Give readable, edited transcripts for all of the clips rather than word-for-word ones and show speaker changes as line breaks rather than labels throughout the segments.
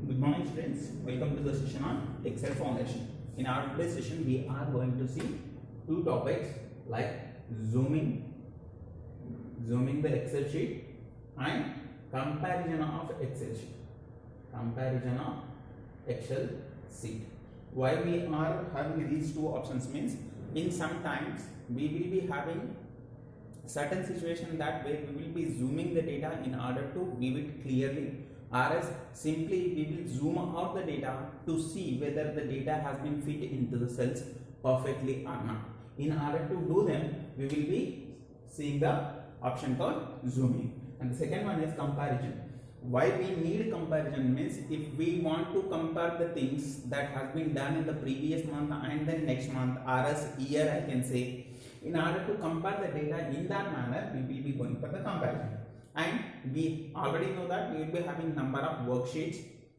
Good morning students, welcome to the session on Excel Foundation. In our today's session we are going to see two topics like zooming the Excel sheet and comparison of Excel sheet. Comparison of Excel sheet. Why we are having these two options means in sometimes we will be having certain situation that where we will be zooming the data in order to view it clearly, or else simply we will zoom out the data to see whether the data has been fit into the cells perfectly or not. In order to do them, we will be seeing the option called zooming. And the second one is comparison. Why we need comparison means if we want to compare the things that has been done in the previous month and then next month, or else year I can say, in order to compare the data in that manner, we will be going for the comparison. And we already know that we will be having number of worksheets,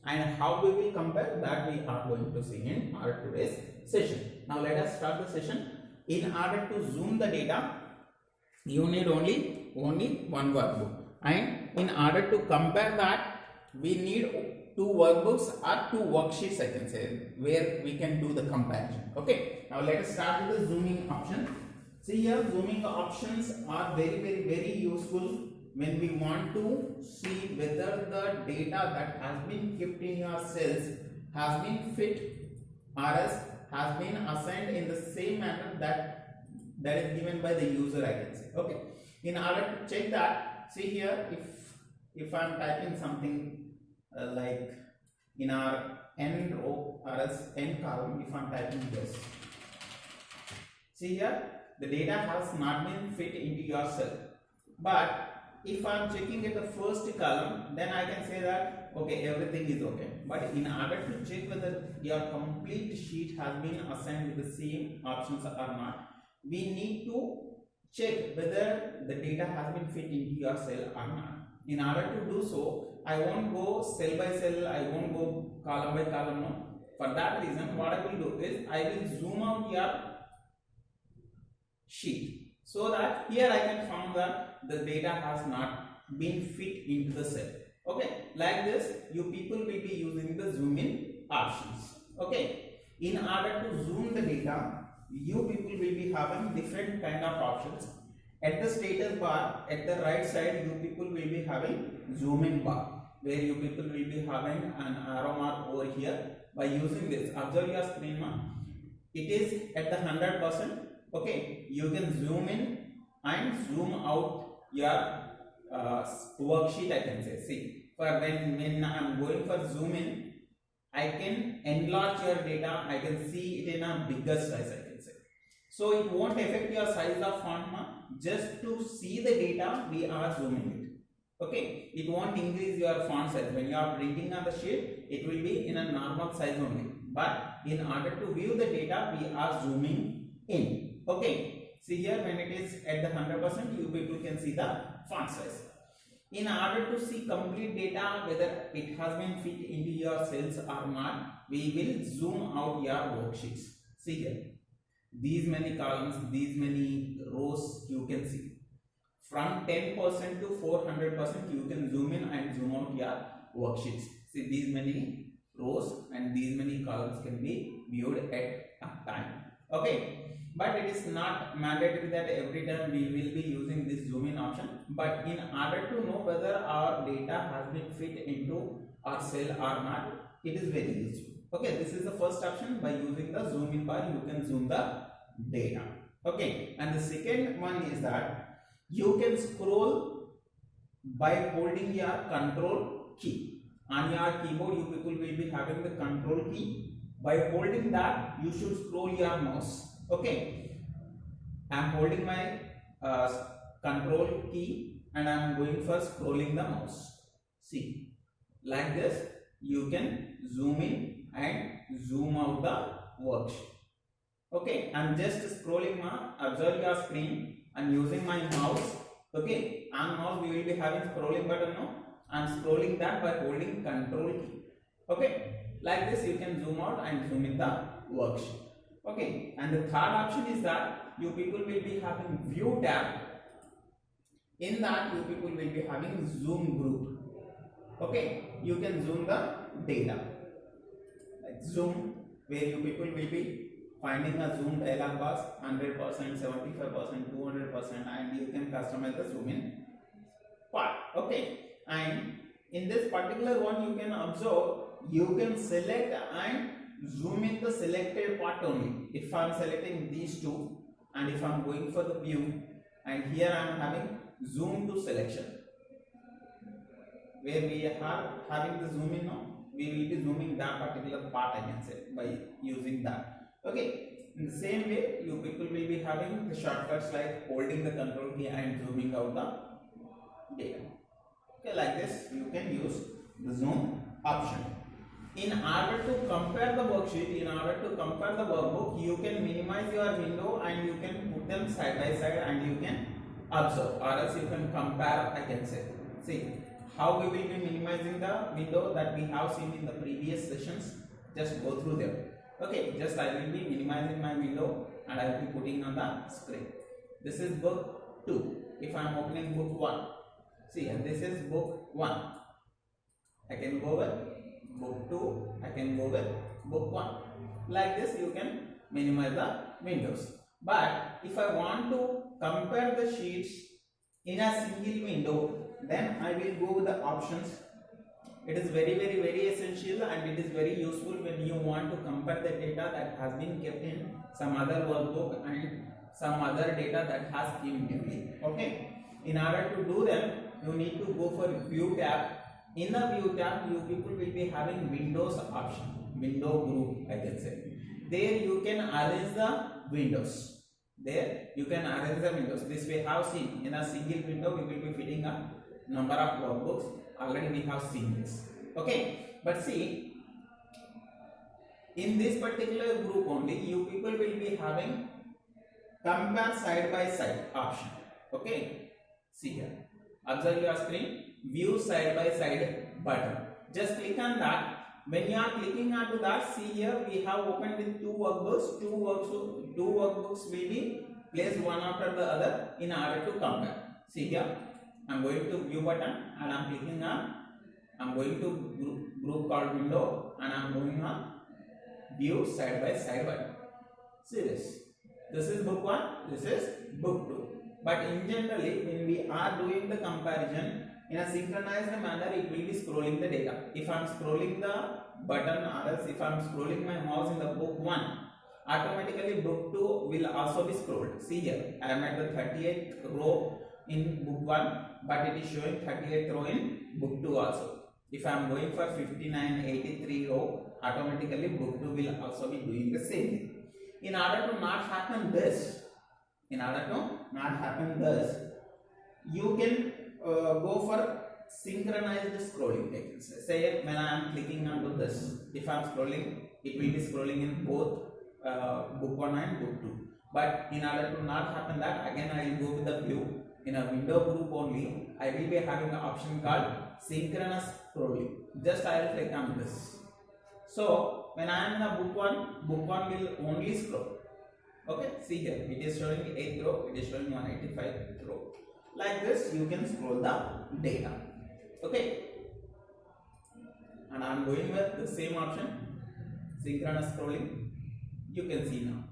and how we will compare that we are going to see in our today's session. Now let us start the session. In order to zoom the data, you need only one workbook, and in order to compare that, we need two workbooks or two worksheets I can say, where we can do the comparison. Okay, now let us start with the zooming option. See here, zooming options are very useful when we want to see whether the data that has been kept in your cells has been fit or else has been assigned in the same manner that is given by the user I can say. Okay, in order to check that, see here, if I am typing something like in our n row or else n column, if I am typing this, see here, the data has not been fit into your cell. But if I am checking at the first column, then I can say that okay, everything is okay. But in order to check whether your complete sheet has been assigned with the same options or not, we need to check whether the data has been fit into your cell or not. In order to do so, I won't go cell by cell, I won't go column by column. No. For that reason, what I will do is I will zoom out your sheet, so that here I can find that the data has not been fit into the cell. Okay, like this you people will be using the zoom in options. Okay, in order to zoom the data, you people will be having different kind of options. At the status bar at the right side, you people will be having zoom in bar, where you people will be having an arrow mark over here. By using this, observe your screen, it is at the 100%. Okay, you can zoom in and zoom out your worksheet I can say. See, for when I am going for zoom in, I can enlarge your data, I can see it in a bigger size I can say. So it won't affect your size of font, just to see the data we are zooming it. Okay, it won't increase your font size. When you are printing on the sheet, it will be in a normal size only. But in order to view the data, we are zooming in. Okay, see here, when it is at the 100%, you people can see the font size. In order to see complete data, whether it has been fit into your cells or not, we will zoom out your worksheets. See here, these many columns, these many rows you can see. From 10% to 400%, you can zoom in and zoom out your worksheets. See, these many rows and these many columns can be viewed at a time. Okay, but it is not mandatory that every time we will be using this zoom in option. But in order to know whether our data has been fit into our cell or not, it is very useful. Okay, this is the first option. By using the zoom in bar, you can zoom the data. Okay, and the second one is that you can scroll by holding your control key. On your keyboard, you people will be having the control key. By holding that, you should scroll your mouse. Okay, I am holding my control key and I am going for scrolling the mouse. See, like this you can zoom in and zoom out the worksheet. Okay, I am just scrolling observe your screen. I am using my mouse. Okay, on mouse we will be having scrolling button. No, I am scrolling that by holding control key. Okay, like this you can zoom out and zoom in the worksheet. Okay, and the third option is that you people will be having view tab. In that you people will be having zoom group. Okay, you can zoom the data. Like zoom, where you people will be finding a zoom dialog box 100%, 75%, 200%, and you can customize the zoom in part. Okay, and in this particular one you can observe, you can select and zoom in the selected part only. If I am selecting these two and if I am going for the view, and here I am having zoom to selection, where we are having the zoom in now, we will be zooming that particular part, I can say, by using that. Okay, in the same way you people will be having the shortcuts like holding the control key and zooming out the data. Okay, like this you can use the zoom option. In order to compare the worksheet, in order to compare the workbook, you can minimize your window and you can put them side by side and you can observe, or else you can compare, I can say. See how we will be minimizing the window that we have seen in the previous sessions. Just go through them. Okay, just I will be minimizing my window and I will be putting on the screen. This is book 2. If I am opening book 1, see, and this is book 1. I can go with book 2, I can go with book 1. Like this you can minimize the windows. But if I want to compare the sheets in a single window, then I will go with the options. It is very essential and it is very useful when you want to compare the data that has been kept in some other workbook and some other data that has been newly. Okay, in order to do them, you need to go for view tab. In the view tab, you people will be having windows option, window group, I can say. There you can arrange the windows. There you can arrange the windows. This we have seen in a single window we will be fitting a number of workbooks. Already we have seen this. Okay, but see, in this particular group only you people will be having compare side by side option. Okay, see here, observe your screen, view side by side button. Just click on that. When you are clicking onto that, see here we have opened with two workbooks. Two workbooks will be placed one after the other in order to compare. See here, I am going to view button and I am clicking on, I am going to group called window and I am going on view side by side button. See this. This is book 1, this is book 2. But in generally, when we are doing the comparison in a synchronized manner, it will be scrolling the data. If I am scrolling the button, or else if I am scrolling my mouse in the book 1, automatically book 2 will also be scrolled. See here, I am at the 38th row in book 1, but it is showing 38th row in book 2 also. If I am going for 5983 row, automatically book 2 will also be doing the same thing. In order to not happen this, you can go for synchronized scrolling. I can say when I am clicking onto this, if I am scrolling, it will be scrolling in both book 1 and book 2. But in order to not happen that, again I will go with the view. In a window group only, I will be having an option called synchronous scrolling. Just I will click on this. So when I am in a book 1 will only scroll. Okay, see here, it is showing 8th row, it is showing 185th row. Like this, you can scroll the data. Okay, and I am going with the same option, synchronous scrolling. You can see now,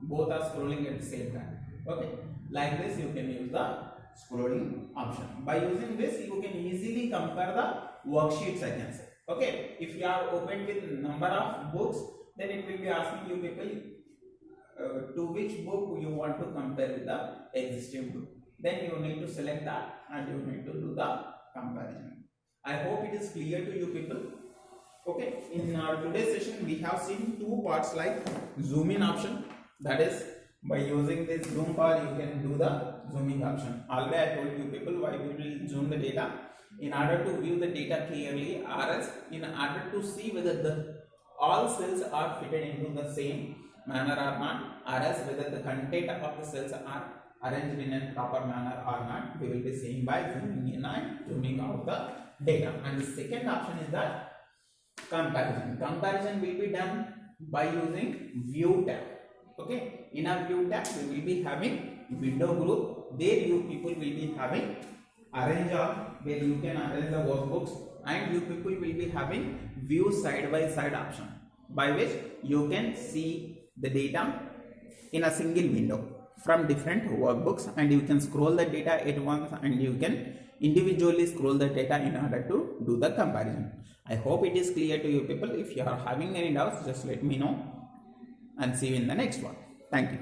both are scrolling at the same time. Okay, like this, you can use the scrolling option. By using this, you can easily compare the worksheets, I can say. Okay, if you are opened with number of books, then it will be asking you people to which book you want to compare with the existing book. Then you need to select that and you need to do the comparison. I hope it is clear to you people. Okay, in our today's session we have seen two parts like zoom in option, that is by using this zoom bar you can do the zooming option. Already I told you people why we will zoom the data. In order to view the data clearly, or else in order to see whether all cells are fitted into the same manner or not, or else whether the content of the cells are arranged in a proper manner or not, we will be seeing by zooming in and zooming out the data. And the second option is that comparison. Comparison will be done by using view tab. Okay, in a view tab we will be having window group. There you people will be having arrange all, where you can arrange the workbooks and you people will be having view side by side option, by which you can see the data in a single window from different workbooks, and you can scroll the data at once, and you can individually scroll the data in order to do the comparison. I hope it is clear to you people. If you are having any doubts, just let me know, and see you in the next one. Thank you.